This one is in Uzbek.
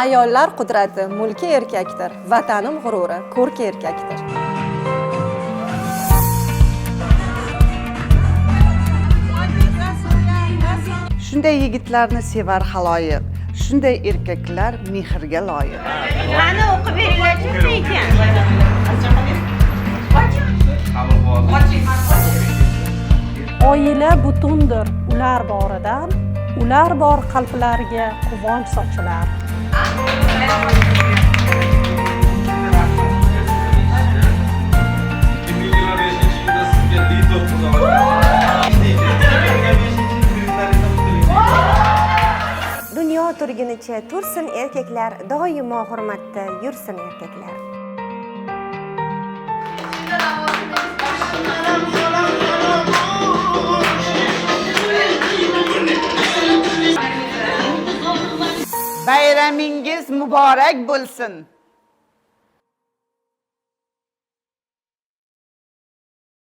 Ayollar qudrati mulki erkakdir, vatanim g'ururi ko'rki erkakdir. Shunday yigitlarni sevar xaloyiq, shunday erkaklar mehrga loyiq. Qani o'qib beringlar-chi ekan? Oila butundir ular boridan, ular bor qalblarga quvonch sochilar. Dunyo turgunicha tursin erkaklar, doimo hurmatda yursin erkaklar. Bayramingiz muborak bo'lsin.